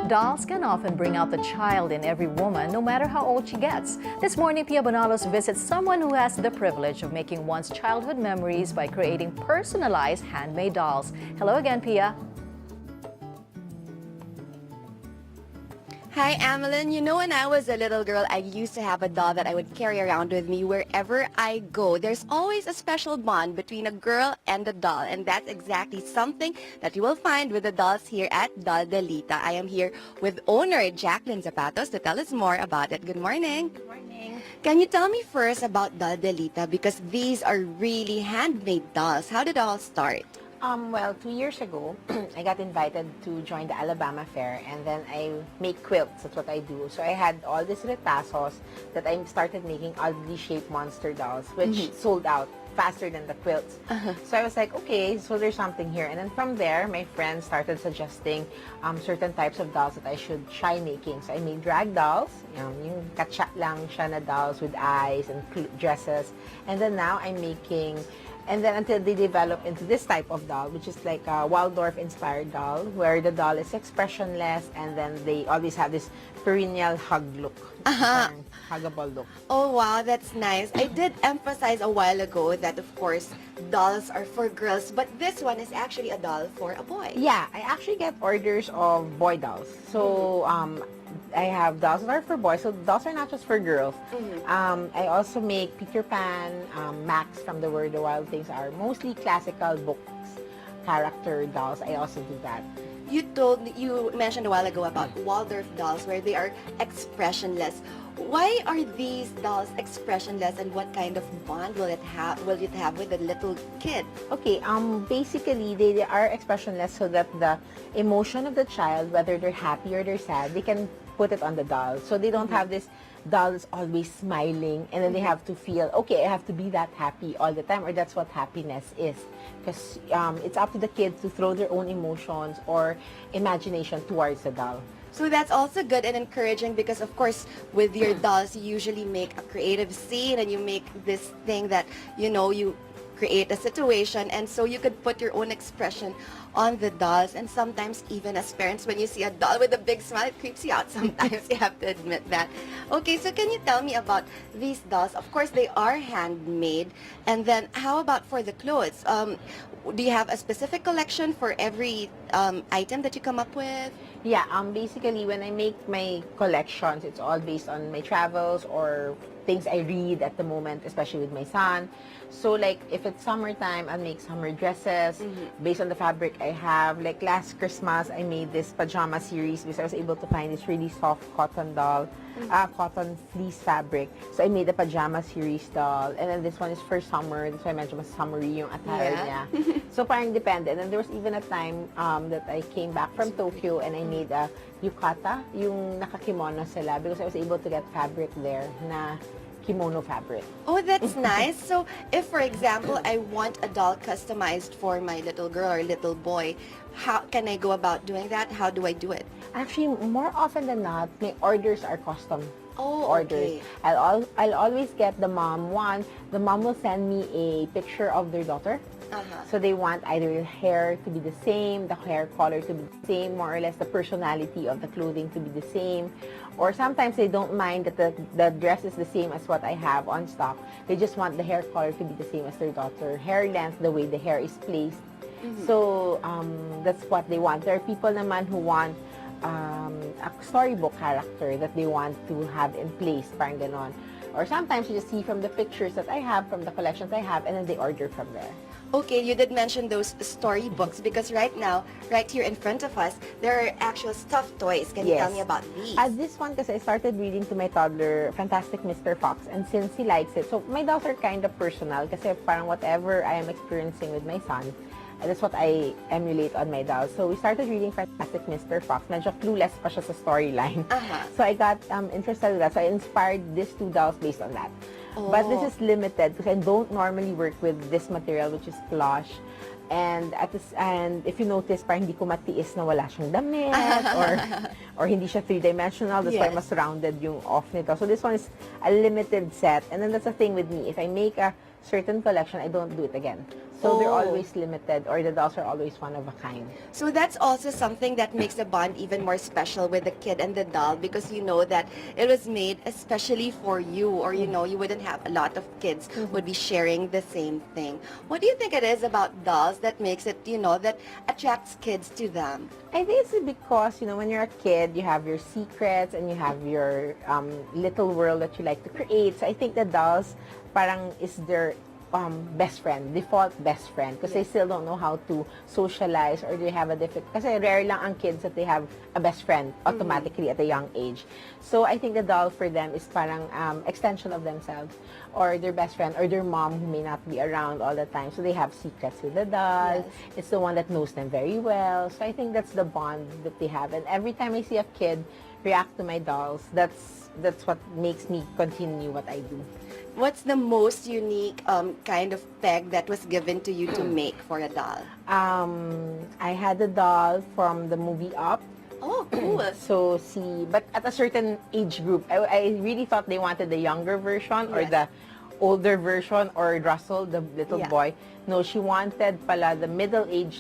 Dolls can often bring out the child in every woman, no matter how old she gets. This morning, Pia Bonalos visits someone who has the privilege of making one's childhood memories by creating personalized handmade dolls. Hello again, Pia. Hi, Amelin. You know, when I was a little girl, I used to have a doll that I would carry around with me wherever I go. There's always a special bond between a girl and a doll, and that's exactly something that you will find with the dolls here at Daldelita. I am here with owner Jacqueline Zapatos to tell us more about it. Good morning. Good morning. Can you tell me first about Daldelita, because these are really handmade dolls. How did it all start? Well, 2 years ago, I got invited to join the Alabama Fair, and then I make quilts. That's what I do. So I had all these retazos that I started making oddly shaped monster dolls, which sold out faster than the quilts. So I was like, okay, so there's something here. And then from there, my friends started suggesting certain types of dolls that I should try making. So I made drag dolls, yung katsa lang siya na dolls with eyes and dresses. And then now I'm making, and then until they develop into this type of doll, which is like a Waldorf-inspired doll, where the doll is expressionless, and then they always have this perennial hug look, huggable look. Oh, wow, that's nice. I did emphasize a while ago that, of course, dolls are for girls, but this one is actually a doll for a boy. Yeah, I actually get orders of boy dolls. So, I have dolls that are for boys, so dolls are not just for girls. I also make Peter Pan, Max from the Where the Wild Things Are, mostly classical books, character dolls. I also do that. You mentioned a while ago about Waldorf dolls where they are expressionless. Why are these dolls expressionless, and what kind of bond will it have with a little kid? Okay, basically they are expressionless so that the emotion of the child, whether they're happy or they're sad, they can put it on the doll. So they don't have this doll that's always smiling, and then they have to feel, okay, I have to be that happy all the time, or that's what happiness is. Because it's up to the kids to throw their own emotions or imagination towards the doll. So that's also good and encouraging, because of course with your dolls you usually make a creative scene and you make this thing that, you create a situation, and so you could put your own expression on the dolls. And sometimes even as parents, when you see a doll with a big smile, it creeps you out sometimes. You have to admit that. Okay, so can you tell me about these dolls? Of course they are handmade, and then how about for the clothes? Do you have a specific collection for every item that you come up with? Yeah, basically when I make my collections, it's all based on my travels or things I read at the moment, especially with my son. So like if it's summertime, I'll make summer dresses based on the fabric I have. Like last Christmas, I made this pajama series because I was able to find this really soft cotton doll, cotton fleece fabric. So I made a pajama series doll. And then this one is for summer. That's why I mentioned mas summery yung attire niya. So parang depende. And then there was even a time that I came back from Tokyo and I made a yukata, yung nakakimono sila, because I was able to get fabric there na kimono fabric. Oh, that's nice. So if, for example, I want a doll customized for my little girl or little boy, how can I go about doing that? How do I do it? Actually, more often than not, my orders are custom orders. Okay. I'll always get the mom one. The mom will send me a picture of their daughter. So they want either the hair to be the same, the hair color to be the same, more or less the personality of the clothing to be the same. Or sometimes they don't mind that the dress is the same as what I have on stock. They just want the hair color to be the same as their daughter. Hair length, the way the hair is placed. So that's what they want. There are people naman who want a storybook character that they want to have in place, parang ganon. Or sometimes you just see from the pictures that I have, from the collections I have, and then they order from there. Okay, you did mention those storybooks, because right now, right here in front of us, there are actual stuffed toys. Can you tell me about these? This one, because I started reading to my toddler, Fantastic Mr. Fox, and since he likes it, so my dolls are kind of personal, kasi parang whatever I am experiencing with my son, that's what I emulate on my dolls. So we started reading Fantastic Mr. Fox. Medyo clueless pa siya sa storyline. So I got interested in that. So I inspired these two dolls based on that. But this is limited because I don't normally work with this material, which is plush. And if you notice, parang hindi ko matiis na wala siyang damit or hindi siya three-dimensional. That's why mas rounded yung off nito. So this one is a limited set. And then that's the thing with me. If I make a certain collection, I don't do it again. So they're Oh. always limited, or the dolls are always one of a kind. So that's also something that makes the bond even more special with the kid and the doll, because you know that it was made especially for you, or you know you wouldn't have a lot of kids would be sharing the same thing. What do you think it is about dolls that makes it, you know, that attracts kids to them? I think it's because, you know, when you're a kid, you have your secrets and you have your little world that you like to create. So I think the dolls parang is their best friend, default best friend, because they still don't know how to socialize, or they have a different, kasi rare lang ang kids that they have a best friend automatically at a young age. So I think the doll for them is parang extension of themselves, or their best friend, or their mom who may not be around all the time. So they have secrets with the doll. Yes. It's the one that knows them very well. So I think that's the bond that they have. And every time I see a kid react to my dolls, that's what makes me continue what I do. What's the most unique kind of peg that was given to you to make for a doll? I had a doll from the movie Up. Oh, cool. So but at a certain age group, I really thought they wanted the younger version, or Yes. the older version, or Russell, the little Yeah. boy. No, she wanted pala the middle-aged